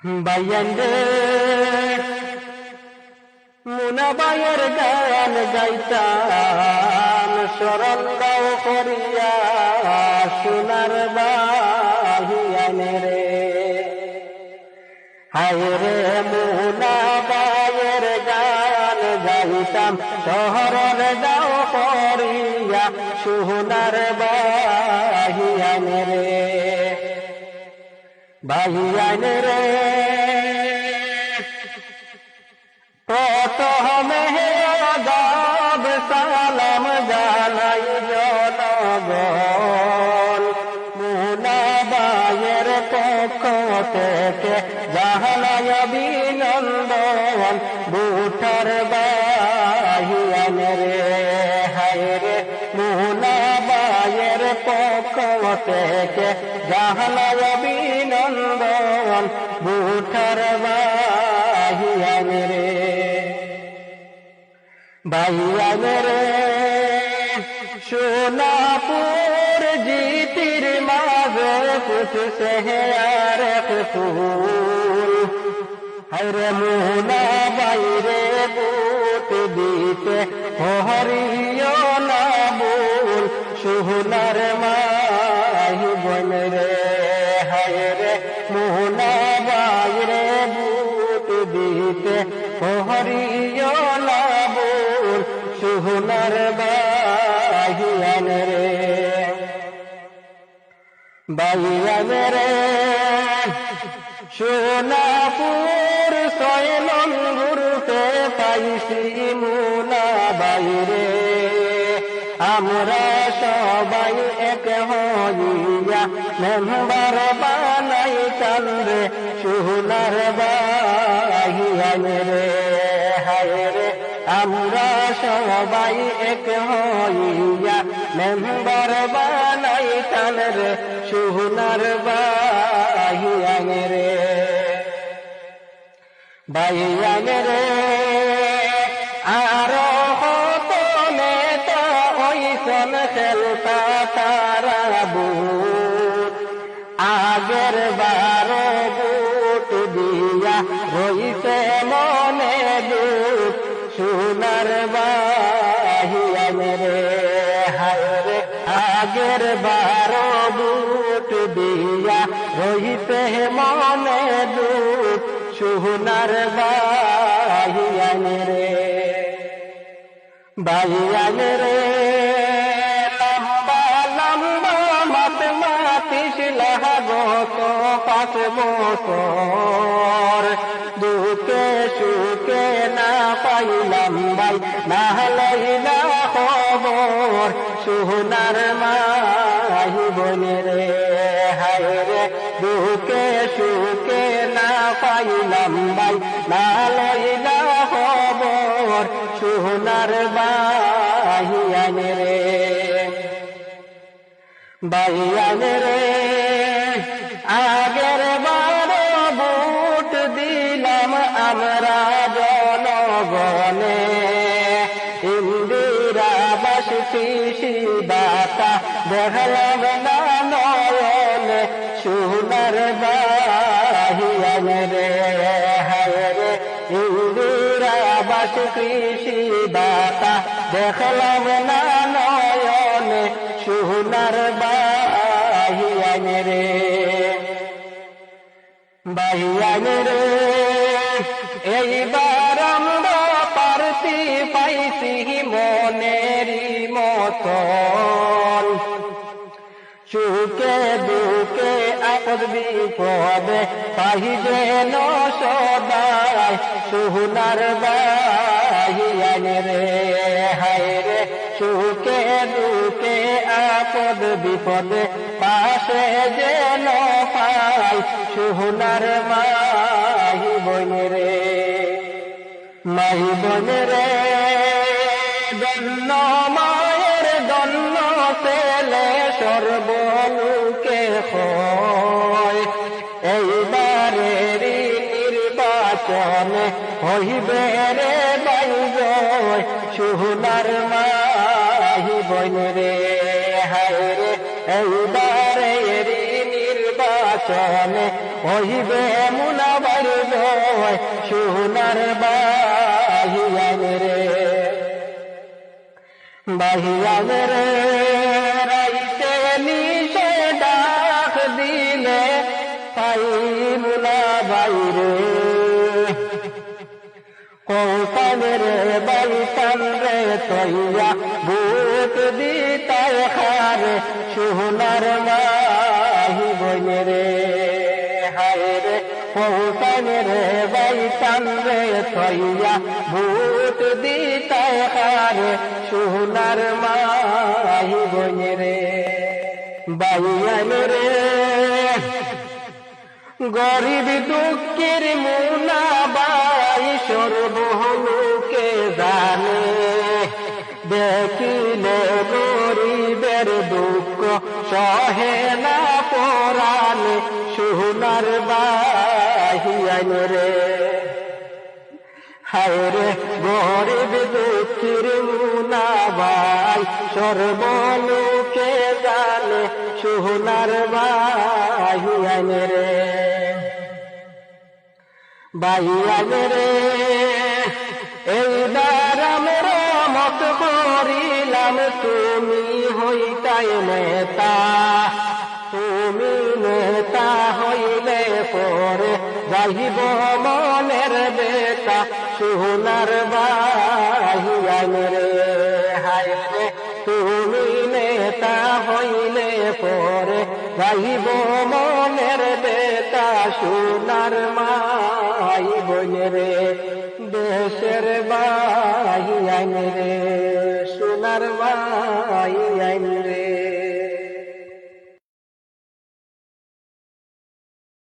বাইয়ান্ডে মুনাবাইয়ের গান গাইতাম শরণ গাও করিয়া সোনার বাহিয়ানে রে হায় রে মুনাবাইয়ের গান গাইতাম শরণ গাও করিয়া সোনার বাহিয়ানে রে বাহিয়ানে রে প্রথমে আদাব সালাম জানাই জনগণ মুনাবাইয়ের পক্ষ থেকে জানাই অভিনন্দন বুঠার বাহিয়ানে রে হায় রে মুনাবাইয়ের পক্ষ থেকে জানাই অভিনন্দন বুঠার বাহিয়ানে রে বাইয়ানে রে সোনাপুর জিতির মাঝে ফুটছে আর এক ফুল হরে মুনাবাইরে বুট দিতে হরিও না বল সোনার মাহি বন রে হরে মুনাবাইরে বুট দিতে হরিও না বল সোনার বাহিয়ানে রে বাইয়ানে রে সোনাপুর ছয় নম্বরতে পাইছি মুনাবাইরে আমরা সবাই এক হইয়া মেম্বার বানাই কান্দে সোনার বাহিয়ানে রে হায় রে আমরা সবাই এক হইয়া মেম্বার বানাই কান্দে সোনার বাহিয়ানে রে বাইয়ানে রে আরো কত নেতা হইছেন খেলতা তারা বুট আগের বারো বুট দিয়া রইছে মনে দুঃখ সোনার বাহিয়ানে রে হায় রে আগের বারো বুট দিয়া রইছে মনে দুঃখ সোনার বাহিয়ানে রে বাহিয়ানে রে লম্বা লম্বা মাতিস লাগত 5 বছর দুঃখে সুখে না পাইলাম ভাই না লইলা খবর সোনার মাহি বনে রে হায় রে দুঃখে সুখে না পাইলাম ভাই না লইলা খবর সোনার বাহিয়ানে রে বাহিয়ানে রে আগের বারো বুট দিলাম আমরা জনগণে ইন্দিরাবাস কৃষি দাতা দেখলাম না নয়নে সোনার বাহিয়ানে রে হায় রে ইন্দিরাবাস কৃষি দাতা দেখলাম না নয়নে সোনার বাহিয়ানে রে বাহিয়ানে রে এইবার আমরা পারতি পাইছি মনেরই মতন সুখে দুঃখে আপদ বিপদে পাই যেন সদাই সোনার বাহিয়ানে রে হায় রে সুখে দুঃখে আপদ বিপদে পাশে যেন পাই সোনার মাহি বনে রে মাহি বনে রে দন্ন মায়ের দন্ন ছেলে সর্বলোকে হয় এইবারের নির্বাচনে হইবে রে বাইজয় সোনার মাহি বনে রে হায় রে এইবারের নির্বাচনে হইবে মুনাবার জয় সোনার বাহিয়ান রে বাহিয়ান রে রাইতে নিশে ডাক দিলে পাই মুনাবাই রে কৌতানের বাইতান রে তৈয়া বুট দিতায় খারে সোনার মাহি বইন রে হায় রে কৌতানের বাইতান রে তৈয়া বুট দিতায় খারে সোনার মাহি বইন রে বাইয়ান রে গরিব দুঃখের মুনাবাই সর্বলোকে জানে দেখিলে গরিবের দুঃখ সহে না পরাণে সোনার বাহিয়ান রে হায় রে গরিব দুঃখের মুনাবাই সর্বলোকে জানে সোনার বাহিয়ান রে বাহিয়ান রে এই দারাম রহমত করিলাম তুমি হইতাই নেতা তুমি নেতা হইলে পরে যাইব মনের বেতা সোনার বাহিয়ান রে হায় রে তুমি নেতা হইলে পরে যাইব মনের বেতা সোনার মাই বোন রে দেশের বাহিয়ান রে সোনার বাহিয়ান